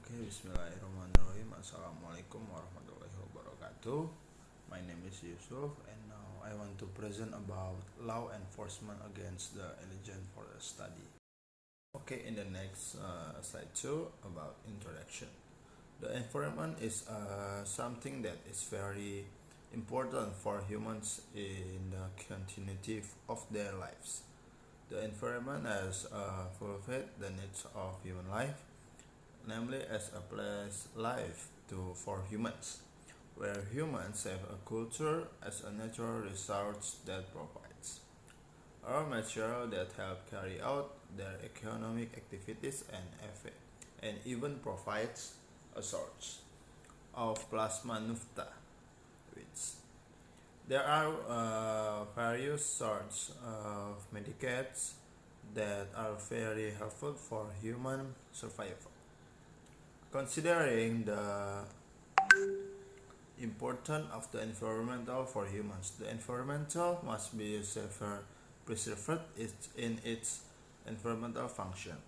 Oke, bismillahirrahmanirrahim. Assalamualaikum warahmatullahi wabarakatuh. My name is Yusuf, and now I want to present about law enforcement against the illegend for the study. Okay, in the next slide 2 about introduction. The environment is something that is very important for humans in the continuity of their lives. The environment has fulfilled the needs of human life, namely as a place life for humans, where humans have a culture as a natural resource that provides raw material that help carry out their economic activities and even provides a source of plasma nafta, which there are various sorts of medicates that are very helpful for human survival. Considering the importance of the environmental for humans, the environmental must be preserved in its environmental function.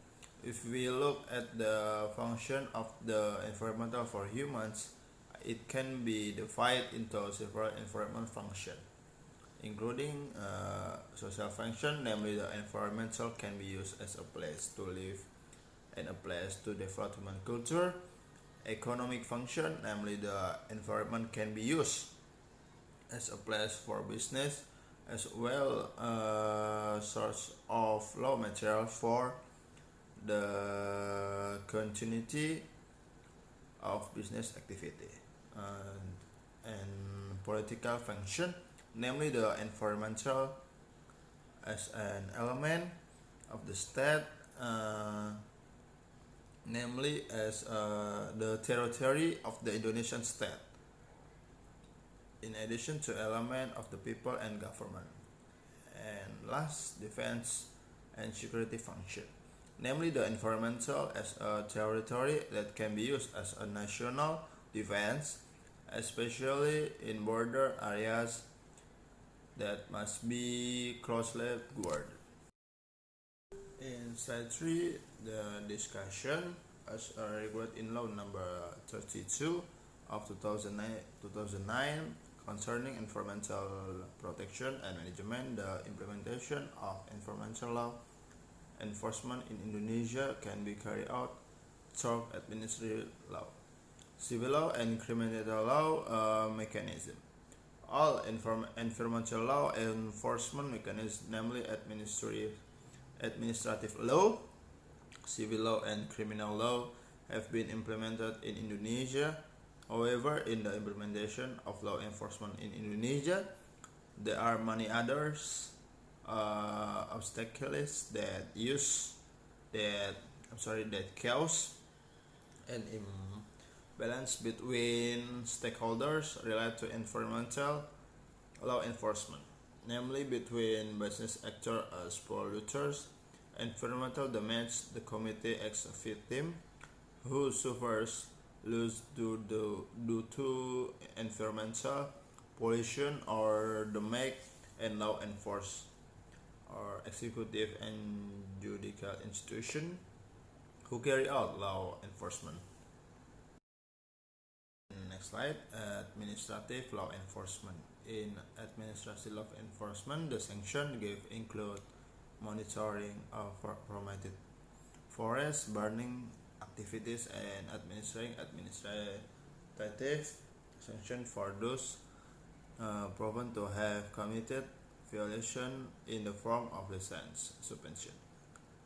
If we look at the function of the environmental for humans, it can be divided into several environmental functions, including social function, namely the environmental can be used as a place to live and a place to develop human culture. Economic function, namely the environment can be used as a place for business as well source of raw material for the continuity of business activity. And political function, namely the environmental as an element of the state, namely as the territory of the Indonesian state, in addition to element of the people and government. And last, defense and security function, namely the environmental as a territory that can be used as a national defense, especially in border areas that must be closely guarded. In slide 3, the discussion as regulated in law number 32 of 2009 concerning environmental protection and management. The implementation of environmental law enforcement in Indonesia can be carried out through administrative law, civil law, and criminal law mechanism. All environmental law enforcement mechanisms, namely administrative law, civil law, and criminal law, have been implemented in Indonesia. However, in the implementation of law enforcement in Indonesia, there are many others obstacles that cause an imbalance between stakeholders related to environmental law enforcement, namely between business actors as polluters, environmental damage, the committee as a victim who suffers loss due to environmental pollution, or the make and law enforcement or executive and judicial institution who carry out law enforcement. Next slide, administrative law enforcement. In administrative law enforcement, the sanction include monitoring of permitted forest burning activities and administering administrative sanction for those proven to have committed violation in the form of license suspension,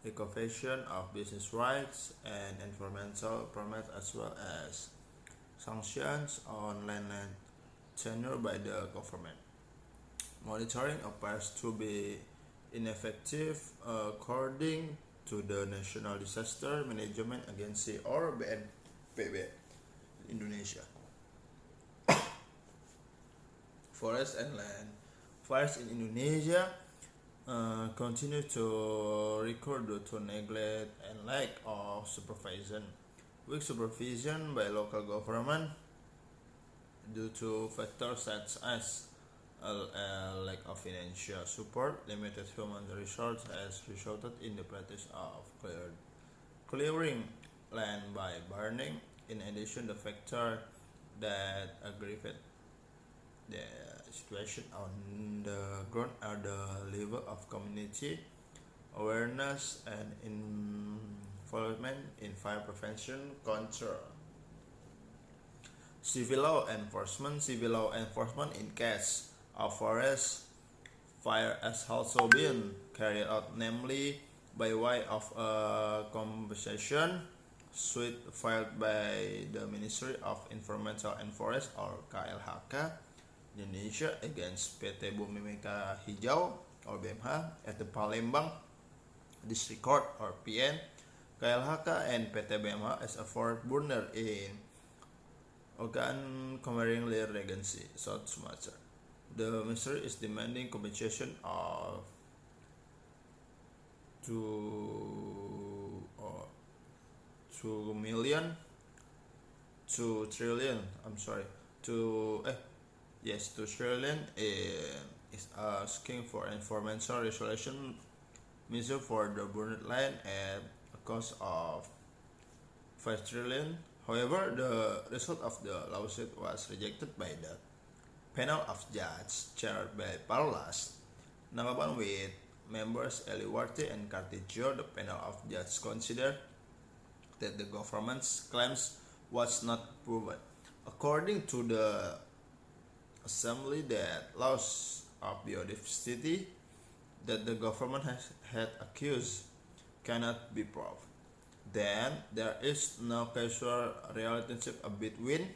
revocation of business rights and environmental permit, as well as sanctions on land tenure by the government. Monitoring appears to be ineffective according to the National Disaster Management Agency, or BNPB Indonesia. Forest and land fires in Indonesia continue to recur due to neglect and lack of supervision. Weak supervision by local government due to factors such as a lack of financial support, limited human resources, has resulted in the practice of clearing land by burning. In addition, the factor that aggravate the situation on the ground are the level of community awareness and involvement in fire prevention control. Civil law enforcement. Civil law enforcement in case of forest fire has also been carried out, namely by way of a compensation suit filed by the Ministry of Environmental and Forest or KLHK Indonesia against PT Bumi Mega Hijau or BMH at the Palembang District Court or PN. KLHK and PT BMH as a forest burner in Ogan Komering Regency, South Sumatra. The ministry is demanding compensation of 2 million 2 trillion 2 trillion is asking for environmental restoration measure for the burned land at a cost of 5 trillion. However, the result of the lawsuit was rejected by the panel of judges chaired by Paulas Namaban with members Eliwarti and Kartijo. The panel of judges considered that the government's claims was not proven. According to the assembly, that loss of biodiversity that the government had accused cannot be proved. Then there is no causal relationship between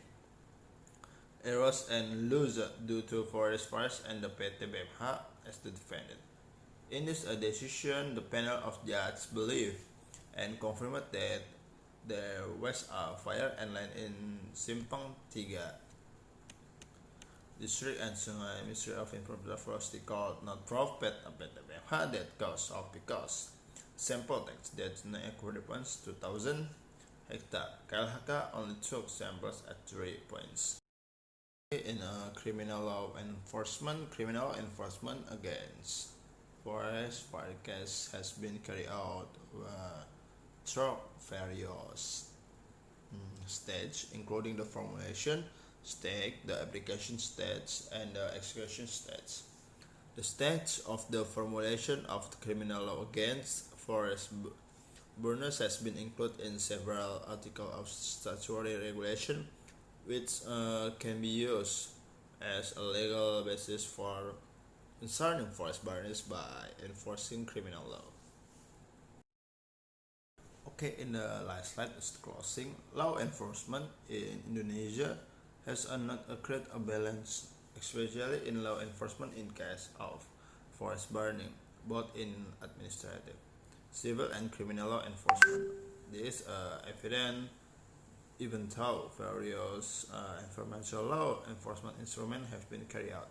errors and loss due to forest fires and the PT BMH as the defendant. In this decision, the panel of judges believed and confirmed that there was a fire and land in Simpang Tiga District and Sungai Ministry of Environmental Forestry called not proof PT BMH that cause of because sample text that corresponds to 2,000 hectare. KLHK only took samples at 3 points. In a criminal enforcement against forest fire case has been carried out through various stages, including the formulation stage, the application stage, and the execution stage. The stage of the formulation of the criminal law against forest burners has been included in several articles of statutory regulation, which can be used as a legal basis for concerning forest burners by enforcing criminal law. Okay, in the last slide is closing. Law enforcement in Indonesia has not created a balance, especially in law enforcement in case of forest burning, both in administrative, civil, and criminal law enforcement. This is evident even though various environmental law enforcement instruments have been carried out.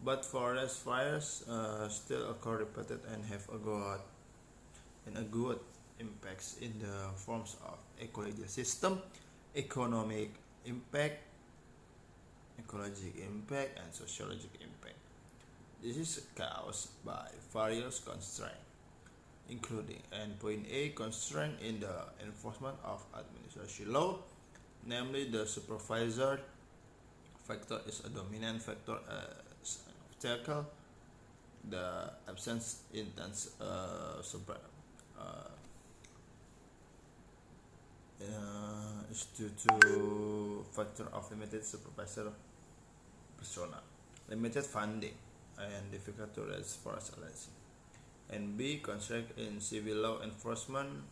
But forest fires still occur repeated and have a good impacts in the forms of ecological system, economic impact, ecological impact, and sociological impact. This is caused by various constraints, including point A constraint in the enforcement of administration law, namely the supervisor factor is a dominant factor as an obstacle. The absence intense is due to factor of limited supervisor personnel, limited funding, and difficult to raise forest alliance. And B, constraint in civil law enforcement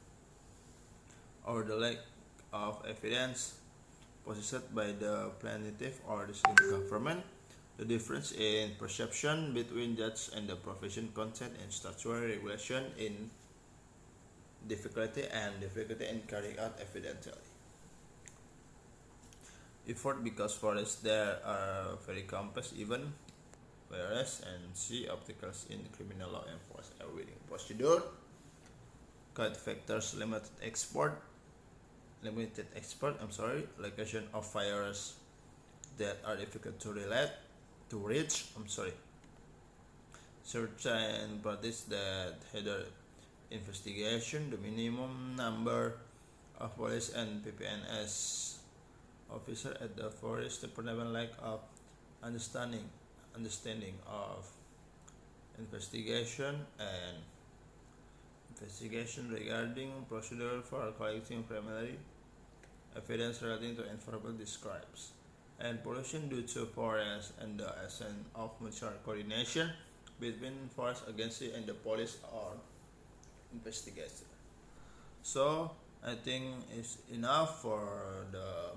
or the lack of evidence possessed by the plaintiff or the government. The difference in perception between judge and the profession content and statutory regulation in difficulty in carrying out evidentially. Effort because forests there are very complex even, whereas and C obstacles in criminal law enforcement are winning procedure. Cut factors limited export, location of fires that are difficult to reach. Certain parties that had investigation, the minimum number of police and PPNS officer at the forest department lack of understanding of investigation regarding procedure for collecting primary evidence relating to environmental describes and pollution due to forest and the essence of mutual coordination between forest agency and the police or investigator. So I think it's enough for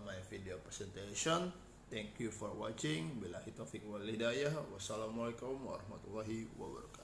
my video presentation. Thank you for watching. Billahi taufiq wal hidayah. Wassalamualaikum warahmatullahi wabarakatuh.